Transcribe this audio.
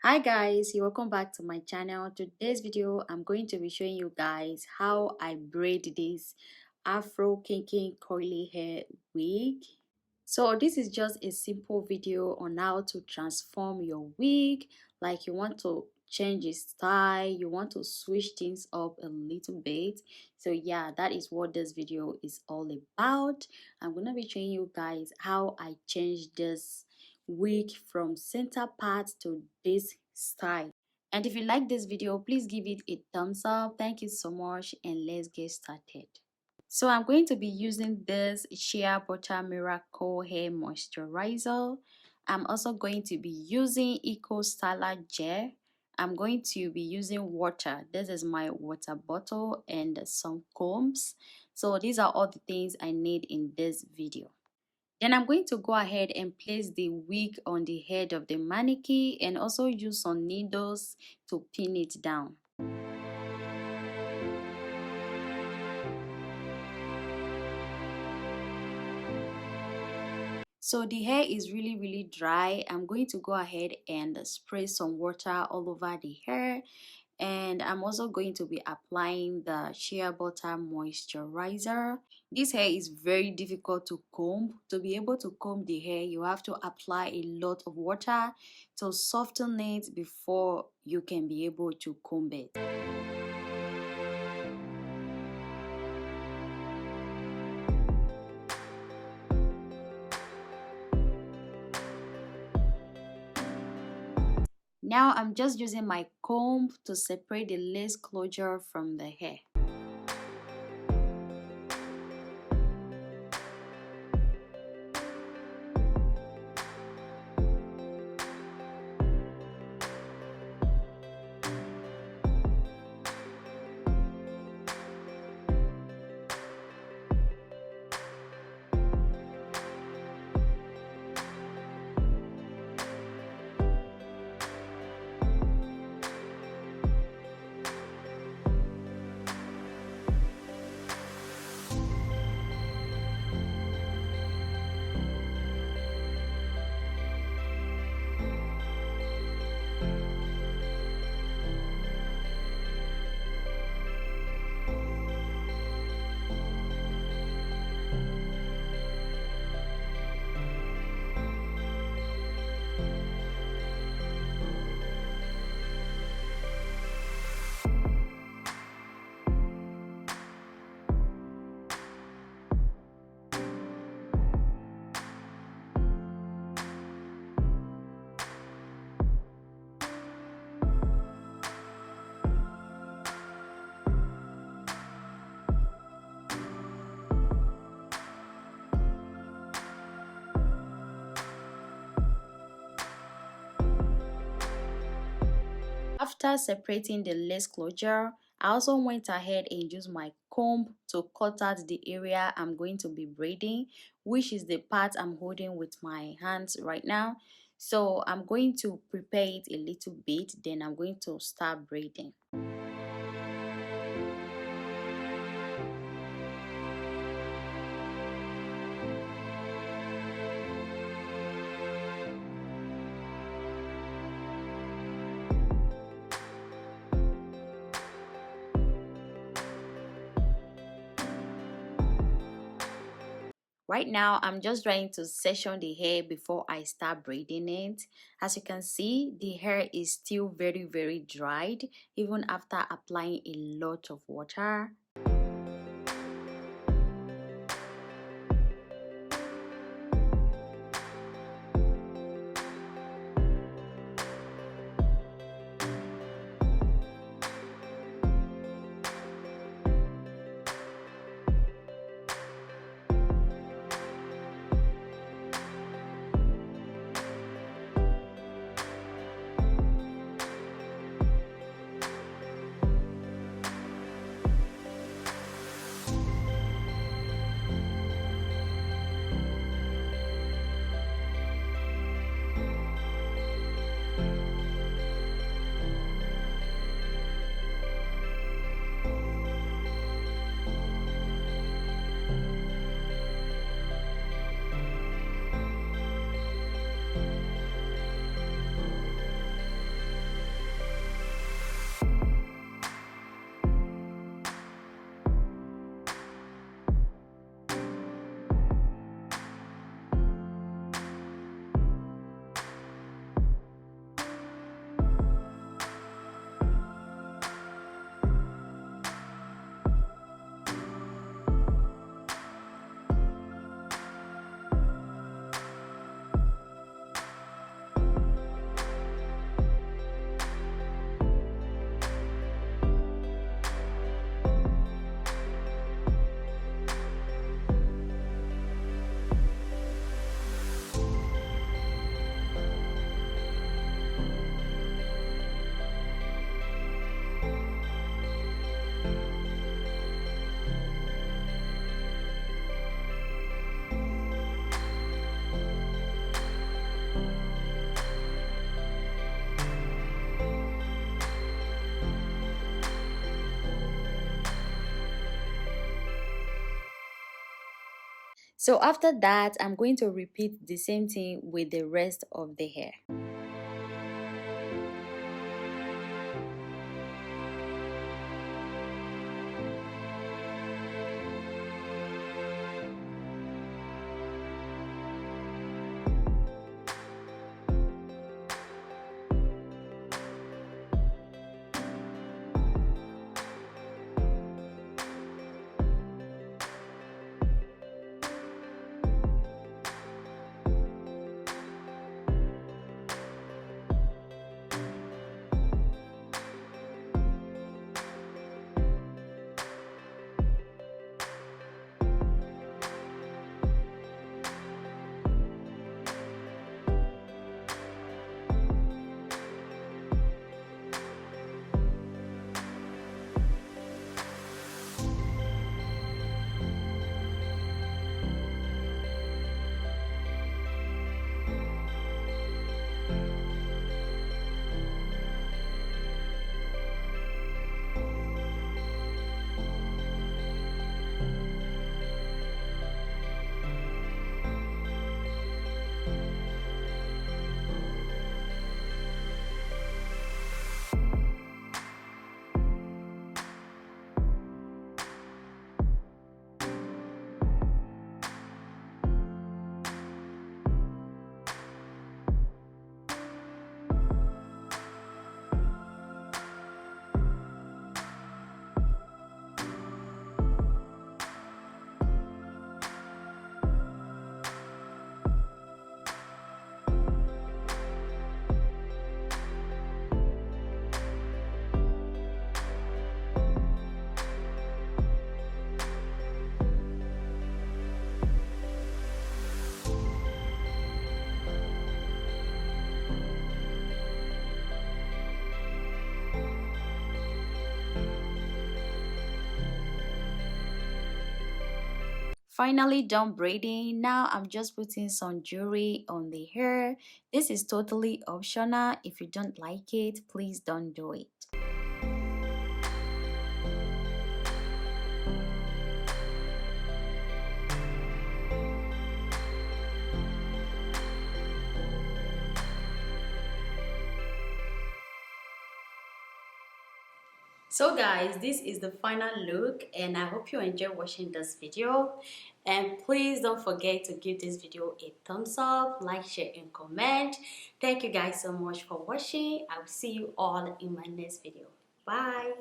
Hi guys, welcome back to my channel. Today's video I'm going to be showing you guys how I braid this Afro Kinky curly hair wig. So this is just a simple video on how to transform your wig. Like you want to change its style, you want to switch things up a little bit. So yeah, that is what this video is all about. I'm gonna be showing you guys how I changed this wig from center part to this style. And if you like this video, please give it a thumbs up. Thank you so much, and let's get started. So I'm going to be using this Shea Butter Miracle Hair Moisturizer. I'm also going to be using Eco Styler Gel. I'm going to be using water. This is my water bottle and some combs. So these are all the things I need in this video. Then I'm going to go ahead and place the wig on the head of the mannequin and also use some needles to pin it down. So the hair is really dry. I'm going to go ahead and spray some water all over the hair, and I'm also going to be applying the shea butter moisturizer. This hair is very difficult to comb. To be able to comb the hair, you have to apply a lot of water to soften it before you can be able to comb it. Now I'm just using my comb to separate the lace closure from the hair. After separating the lace closure, I also went ahead and used my comb to cut out the area I'm going to be braiding, which is the part I'm holding with my hands right now. So I'm going to prepare it a little bit, then I'm going to start braiding. Right now, I'm just trying to section the hair before I start braiding it. As you can see, the hair is still very dried even after applying a lot of water. So after that, I'm going to repeat the same thing with the rest of the hair. Finally done braiding. Now I'm just putting some jewelry on the hair. This is totally optional. If you don't like it, please don't do it. So guys, this is the final look and I hope you enjoy watching this video, and please don't forget to give this video a thumbs up, like, share and comment. Thank you guys so much for watching. I will see you all in my next video. Bye.